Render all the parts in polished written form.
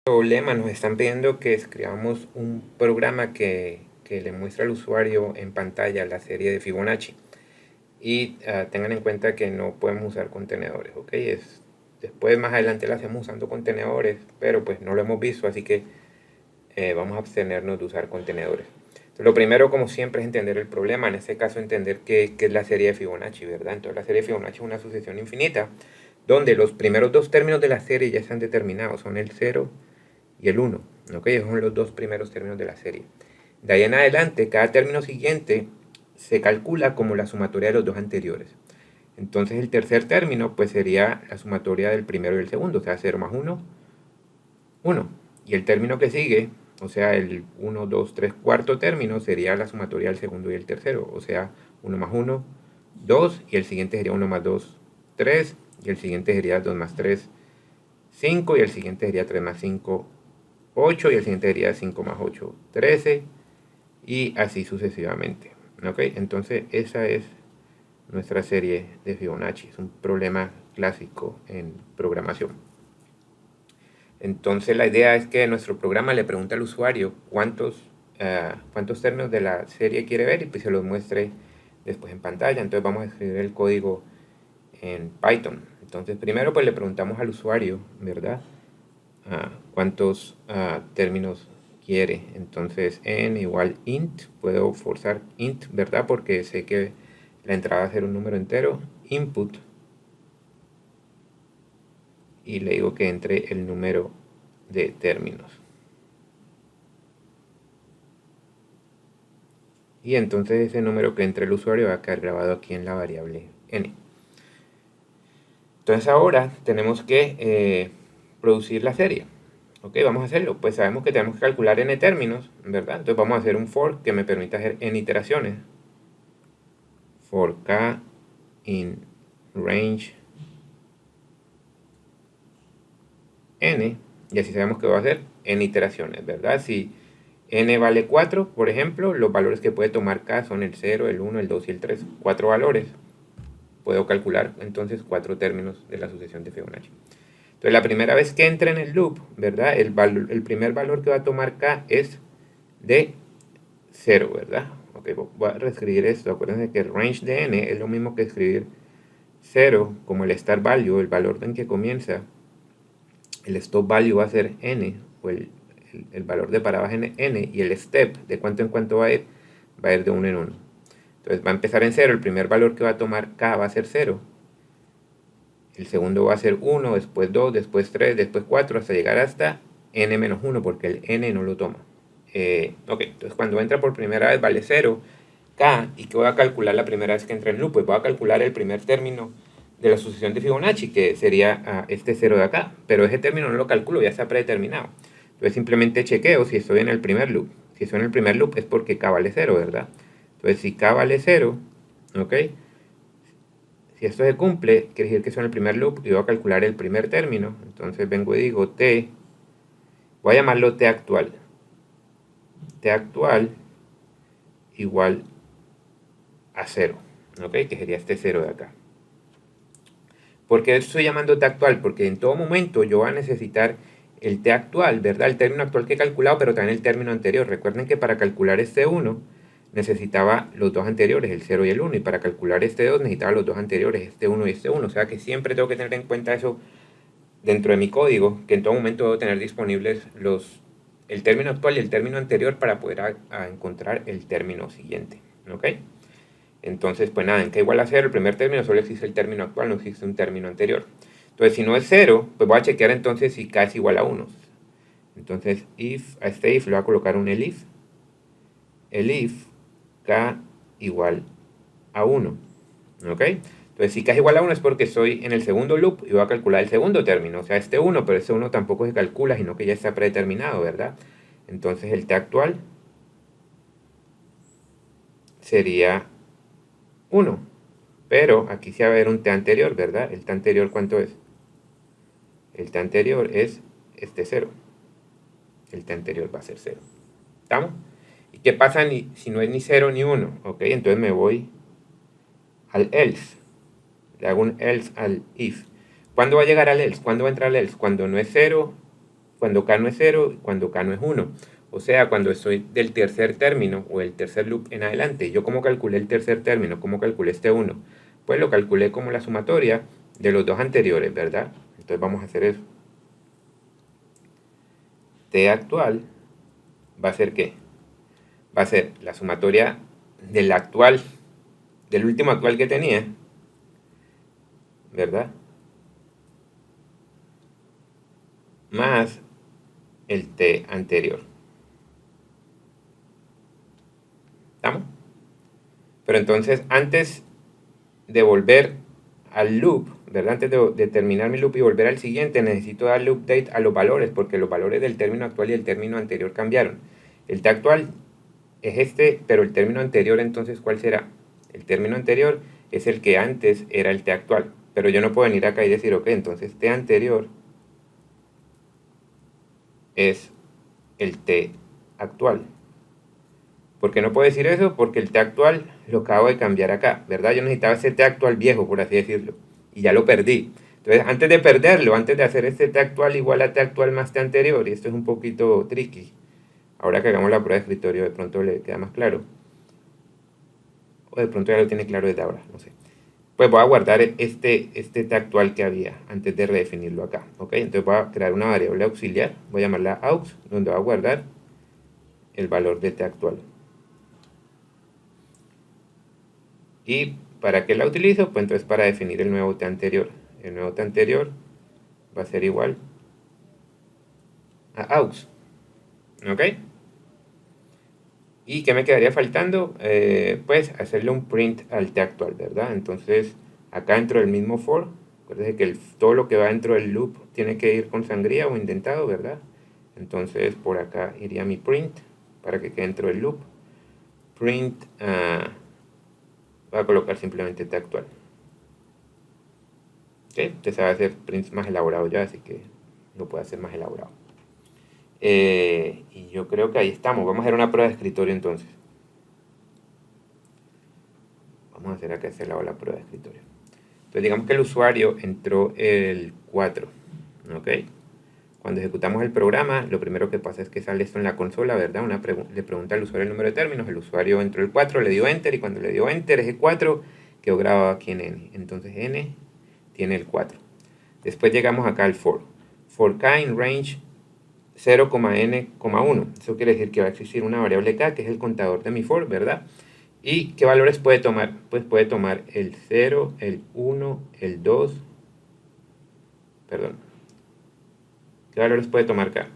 Problema, nos están pidiendo que escribamos un programa que le muestre al usuario en pantalla la serie de Fibonacci. Y tengan en cuenta que no podemos usar contenedores, ¿ok? Después más adelante lo hacemos usando contenedores, pero pues no lo hemos visto, así que vamos a abstenernos de usar contenedores. Entonces, lo primero, como siempre, es entender el problema. En este caso, entender qué es la serie de Fibonacci, ¿verdad? Entonces, la serie de Fibonacci es una sucesión infinita donde los primeros dos términos de la serie ya están determinados, son el 0 y el 1, ¿ok? Esos son los dos primeros términos de la serie. De ahí en adelante, cada término siguiente se calcula como la sumatoria de los dos anteriores. Entonces el tercer término pues sería la sumatoria del primero y el segundo, o sea, 0 más 1, 1. Y el término que sigue, o sea, el 1, 2, 3, cuarto término, sería la sumatoria del segundo y el tercero, o sea, 1 más 1, 2, y el siguiente sería 1 más 2, 3, y el siguiente sería 2 más 3, 5, y el siguiente sería 3 más 5, 8, y el siguiente sería 5 más 8, 13, y así sucesivamente. ¿Ok? Entonces esa es nuestra serie de Fibonacci. Es un problema clásico en programación. Entonces la idea es que nuestro programa le pregunte al usuario cuántos términos de la serie quiere ver y pues se los muestre después en pantalla. Entonces vamos a escribir el código en Python. Entonces primero pues le preguntamos al usuario, ¿verdad? Cuántos términos quiere. Entonces n igual int, puedo forzar int, ¿verdad? Porque sé que la entrada va a ser un número entero, input, y le digo que entre el número de términos. Y entonces ese número que entre el usuario va a quedar grabado aquí en la variable n. Entonces ahora tenemos que producir la serie. Ok, vamos a hacerlo. Pues sabemos que tenemos que calcular n términos, ¿verdad? Entonces vamos a hacer un for que me permita hacer n iteraciones. For k in range n, y así sabemos que va a hacer n iteraciones, ¿verdad? Si n vale 4, por ejemplo, los valores que puede tomar k son el 0, el 1, el 2 y el 3. 4 valores. Puedo calcular entonces 4 términos de la sucesión de Fibonacci. Entonces la primera vez que entre en el loop, ¿verdad? El primer valor que va a tomar k es de 0, ¿verdad? Ok, voy a reescribir esto. Acuérdense que el range de n es lo mismo que escribir 0 como el start value, el valor en que comienza. El stop value va a ser n, o el valor de parada n, y el step, de cuánto en cuánto va a ir de 1 en 1. Entonces va a empezar en 0, el primer valor que va a tomar k va a ser 0. El segundo va a ser 1, después 2, después 3, después 4, hasta llegar hasta n menos 1, porque el n no lo toma. Ok, entonces cuando entra por primera vez vale 0, k, ¿y qué voy a calcular la primera vez que entra en loop? Pues voy a calcular el primer término de la sucesión de Fibonacci, que sería este 0 de acá, pero ese término no lo calculo, ya está predeterminado. Entonces simplemente chequeo si estoy en el primer loop. Si estoy en el primer loop es porque k vale 0, ¿verdad? Entonces si k vale 0, ¿ok? Si esto se cumple, quiere decir que estoy en el primer loop y voy a calcular el primer término. Entonces vengo y digo t, voy a llamarlo t actual. T actual igual a 0, ¿ok? Que sería este 0 de acá. ¿Por qué estoy llamando t actual? Porque en todo momento yo voy a necesitar el t actual, ¿verdad? El término actual que he calculado, pero también el término anterior. Recuerden que para calcular este 1 necesitaba los dos anteriores, el 0 y el 1, y para calcular este 2 necesitaba los dos anteriores, este 1 y este 1. O sea que siempre tengo que tener en cuenta eso dentro de mi código, que en todo momento debo tener disponibles el término actual y el término anterior para poder encontrar el término siguiente, ¿ok? Entonces, pues nada, en k igual a 0, el primer término solo existe el término actual, no existe un término anterior. Entonces, si no es 0, pues voy a chequear entonces si k es igual a 1. Entonces, a este if le voy a colocar un elif k igual a 1, ¿ok? Entonces, si k es igual a 1 es porque estoy en el segundo loop y voy a calcular el segundo término, o sea, este 1, pero este 1 tampoco se calcula, sino que ya está predeterminado, ¿verdad? Entonces, el t actual sería 1, pero aquí sí va a haber un t anterior, ¿verdad? ¿El t anterior cuánto es? El t anterior es este 0. El t anterior va a ser 0. ¿Estamos? ¿Y qué pasa si no es ni 0 ni 1? Ok, entonces me voy al else. Le hago un else al if. ¿Cuándo va a llegar al else? ¿Cuándo va a entrar al else? Cuando no es 0 cuando k no es 0 y cuando k no es 1. O sea, cuando estoy del tercer término o el tercer loop en adelante. ¿Yo cómo calculé el tercer término? ¿Cómo calculé este 1? Pues lo calculé como la sumatoria de los dos anteriores, ¿verdad? Entonces vamos a hacer eso. T actual va a ser ¿qué? Va a ser la sumatoria del actual, del último actual que tenía, ¿verdad? Más el T anterior. ¿Estamos? Pero entonces, antes de volver al loop, ¿verdad? Antes de terminar mi loop y volver al siguiente, necesito darle update a los valores, porque los valores del término actual y el término anterior cambiaron. El T actual es este, pero el término anterior, entonces, ¿cuál será? El término anterior es el que antes era el T actual, pero yo no puedo venir acá y decir, ok, entonces T anterior es el T actual. ¿Por qué no puedo decir eso? Porque el T actual lo acabo de cambiar acá, ¿verdad? Yo necesitaba ese T actual viejo, por así decirlo, y ya lo perdí. Entonces, antes de perderlo, antes de hacer este T actual igual a T actual más T anterior, y esto es un poquito tricky, ahora que hagamos la prueba de escritorio de pronto le queda más claro, o de pronto ya lo tiene claro desde ahora, no sé. Pues voy a guardar este T actual que había antes de redefinirlo acá, ¿ok? Entonces voy a crear una variable auxiliar, voy a llamarla aux, donde voy a guardar el valor de T actual. ¿Y para qué la utilizo? Pues entonces para definir el nuevo T anterior. El nuevo T anterior va a ser igual a aux. ¿Ok? ¿Y qué me quedaría faltando? Pues hacerle un print al T actual, ¿verdad? Entonces, acá dentro del mismo for, acuérdense que todo lo que va dentro del loop tiene que ir con sangría o indentado, ¿verdad? Entonces, por acá iría mi print para que quede dentro del loop. Print, voy a colocar simplemente T actual. ¿Okay? Usted sabe hacer prints más elaborados ya, así que lo puede hacer más elaborado. Y yo creo que ahí estamos. Vamos a hacer una prueba de escritorio entonces. Vamos a hacer acá este lado la prueba de escritorio. Entonces digamos que el usuario entró el 4. ¿Ok? Cuando ejecutamos el programa, lo primero que pasa es que sale esto en la consola, ¿verdad? Le pregunta al usuario el número de términos, el usuario entró el 4, le dio Enter, y cuando le dio Enter, ese 4 quedó grabado aquí en N. Entonces N tiene el 4. Después llegamos acá al for. For k in range 0,n,1. Eso quiere decir que va a existir una variable k, que es el contador de mi for, ¿verdad? ¿Y qué valores puede tomar? Pues puede tomar el 0, el 1, el 2. Perdón. ¿Qué valores puede tomar k?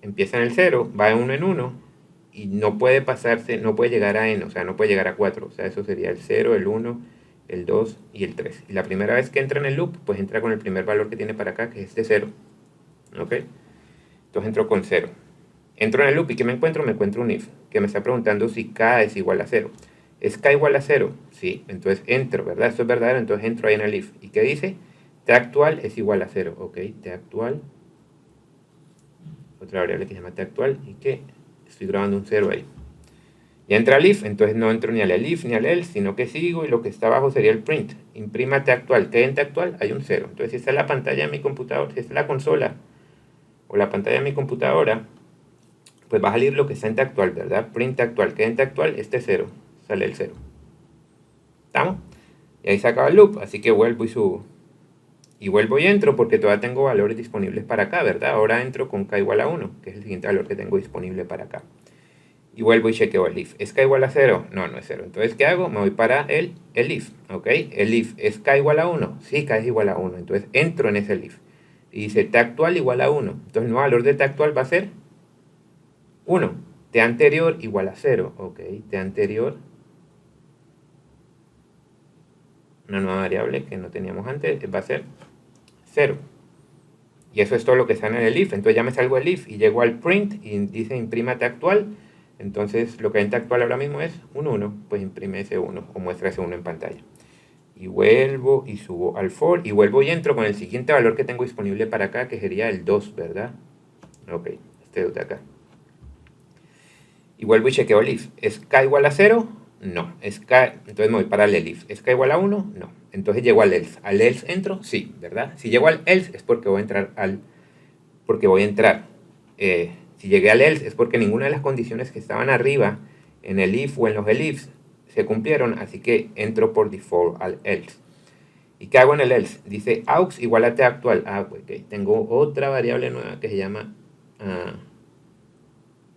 Empieza en el 0, va de 1 en 1 y no puede pasarse, no puede llegar a n, o sea, no puede llegar a 4. O sea, eso sería el 0, el 1, el 2 y el 3. Y la primera vez que entra en el loop, pues entra con el primer valor que tiene para acá, que es este 0. ¿Ok? Entonces entro con 0. Entro en el loop y ¿qué me encuentro? Me encuentro un if, que me está preguntando si k es igual a 0. ¿Es k igual a 0? Sí, entonces entro, ¿verdad? Esto es verdadero, entonces entro ahí en el if. ¿Y qué dice? T actual es igual a 0. Ok, T actual. Otra variable que se llama T actual y que estoy grabando un 0 ahí. Ya entra el if, entonces no entro ni al if ni al else, sino que sigo y lo que está abajo sería el print. Imprima T actual. ¿Qué en T actual? Hay un 0. Entonces si esta es la pantalla de mi computador, si esta es la consola o la pantalla de mi computadora, pues va a salir lo que está en T actual, ¿verdad? Print actual. ¿Qué en T actual? Este 0. Sale el 0. ¿Estamos? Y ahí se acaba el loop, así que vuelvo y subo. Y vuelvo y entro porque todavía tengo valores disponibles para acá, ¿verdad? Ahora entro con k igual a 1, que es el siguiente valor que tengo disponible para acá. Y vuelvo y chequeo el if. ¿Es k igual a 0? No, no es 0. Entonces, ¿qué hago? Me voy para el if, ¿ok? El if. ¿Es k igual a 1? Sí, k es igual a 1. Entonces, entro en ese if. Y dice T actual igual a 1. Entonces, el nuevo valor de T actual va a ser 1. T anterior igual a 0. Ok, T anterior. Una nueva variable que no teníamos antes va a ser 0. Y eso es todo lo que está en el if. Entonces ya me salgo del if y llego al print y dice imprímate actual. Entonces lo que hay en actual ahora mismo es un 1. Pues imprime ese 1 o muestra ese 1 en pantalla. Y vuelvo y subo al for y vuelvo y entro con el siguiente valor que tengo disponible para acá, que sería el 2, ¿verdad? Ok, este 2 de acá. Y vuelvo y chequeo el if. ¿Es k igual a 0? No. ¿Es k? Entonces me voy para el if. ¿Es k igual a 1? No. Entonces llego al else. ¿Al else entro? Sí, ¿verdad? Si llego al else es porque voy a entrar si llegué al else es porque ninguna de las condiciones que estaban arriba en el if o en los elifs se cumplieron, así que entro por default al else. ¿Y qué hago en el else? Dice aux igual a t actual. Okay. Tengo otra variable nueva que se llama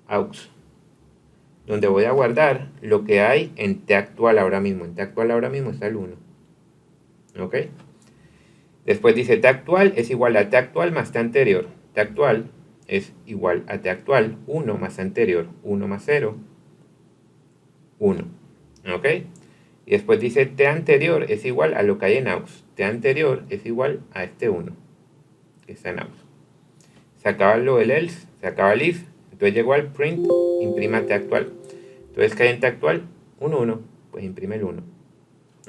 aux, donde voy a guardar lo que hay en t actual ahora mismo. En t actual ahora mismo está el 1. ¿Ok? Después dice t actual es igual a t actual más t anterior. T actual es igual a t actual, 1 más anterior, 1 más 0, 1. ¿Ok? Y después dice t anterior es igual a lo que hay en aux. T anterior es igual a este 1 que está en aux. Se acaba lo del else, se acaba el if. Entonces llegó al print, imprima t actual. Entonces, ¿qué hay en t actual? 1, 1. Pues imprime el 1.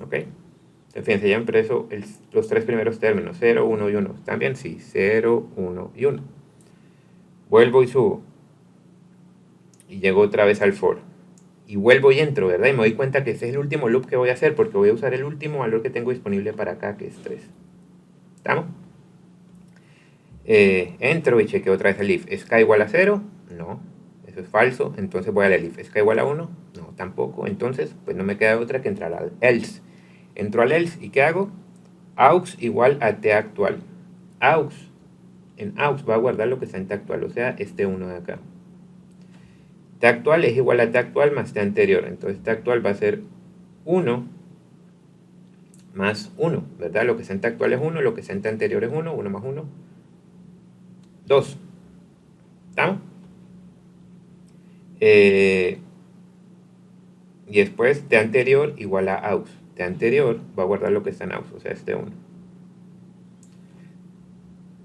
¿Ok? Entonces, fíjense, ya impreso los tres primeros términos, 0, 1 y 1. ¿Están bien? Sí, 0, 1 y 1. Vuelvo y subo. Y llego otra vez al for. Y vuelvo y entro, ¿verdad? Y me doy cuenta que este es el último loop que voy a hacer porque voy a usar el último valor que tengo disponible para acá, que es 3. ¿Estamos? Entro y chequeo otra vez el if. ¿Es k igual a 0? No, eso es falso. Entonces voy al if. ¿Es k igual a 1? No, tampoco. Entonces, pues no me queda otra que entrar al else. Entro al else y ¿qué hago? Aux igual a t actual. Aux. En aux va a guardar lo que está en t actual, o sea, este 1 de acá. T actual es igual a t actual más t anterior. Entonces t actual va a ser 1 más 1, ¿verdad? Lo que está en t actual es 1, lo que está en t anterior es 1, 1 más 1, 2. ¿Estamos? Y después t anterior igual a aux. T anterior va a guardar lo que está en aux, o sea, este 1.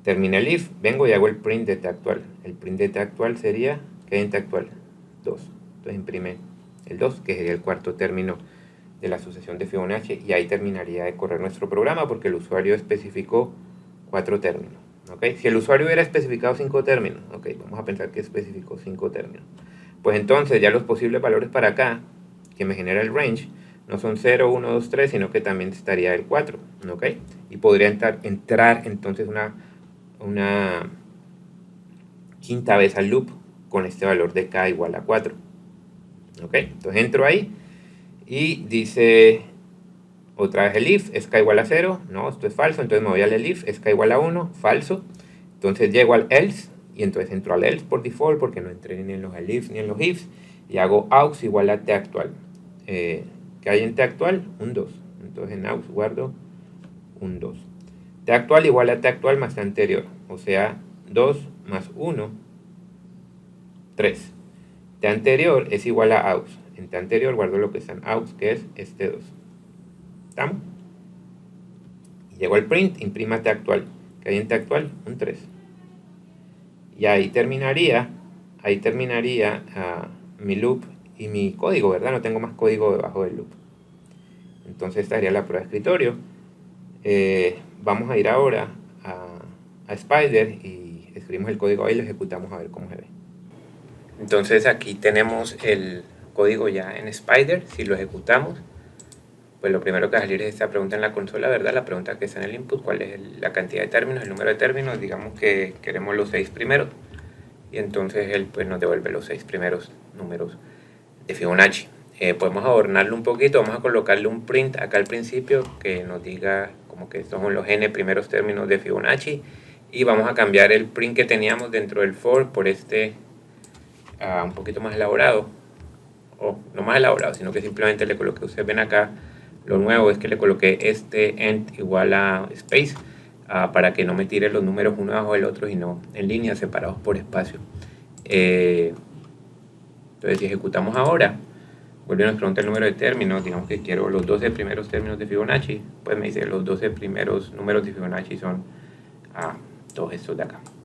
Termina el if, vengo y hago el print de t actual. El print de t actual sería, ¿qué hay en t actual? 2. Entonces imprime el 2, que sería el cuarto término de la sucesión de Fibonacci, y ahí terminaría de correr nuestro programa porque el usuario especificó 4 términos. ¿Okay? Si el usuario hubiera especificado 5 términos, okay, vamos a pensar que especificó 5 términos, pues entonces ya los posibles valores para acá, que me genera el range, no son 0, 1, 2, 3, sino que también estaría el 4, ¿okay? Y podría entrar entonces una quinta vez al loop con este valor de k igual a 4. ¿Ok? Entonces entro ahí y dice otra vez el if, es k igual a 0, no, esto es falso, entonces me voy al if, es k igual a 1, falso, entonces llego al else y entonces entro al else por default porque no entré ni en los elifs ni en los ifs y hago aux igual a t actual. ¿Qué hay en t actual? Un 2, entonces en aux guardo un 2. T actual igual a t actual más t anterior, o sea, 2 más 1, 3. T anterior es igual a aux. En T anterior guardo lo que está en aux, que es este 2. ¿Estamos? Y llego al print, imprima T actual. ¿Qué hay en T actual? Un 3. Y ahí terminaría mi loop y mi código, ¿verdad? No tengo más código debajo del loop. Entonces esta sería la prueba de escritorio. Vamos a ir ahora a Spider y escribimos el código ahí y lo ejecutamos a ver cómo se ve. Entonces aquí tenemos el código ya en Spider. Si lo ejecutamos, pues lo primero que va a salir es esta pregunta en la consola, ¿verdad? La pregunta que está en el input, ¿cuál es la cantidad de términos, el número de términos? Digamos que queremos los 6 primeros. Y entonces él pues nos devuelve los 6 primeros números de Fibonacci. Podemos adornarlo un poquito, vamos a colocarle un print acá al principio que nos diga como que estos son los n primeros términos de Fibonacci. Y vamos a cambiar el print que teníamos dentro del for por este un poquito más elaborado, o no más elaborado, sino que simplemente le coloqué, ustedes ven acá, lo nuevo es que le coloqué este end igual a space para que no me tire los números uno debajo del otro, sino en línea separados por espacio. Entonces si ejecutamos ahora, vuelve a nos pregunta el número de términos, digamos que quiero los 12 primeros términos de Fibonacci, pues me dice los 12 primeros números de Fibonacci son todos estos de acá.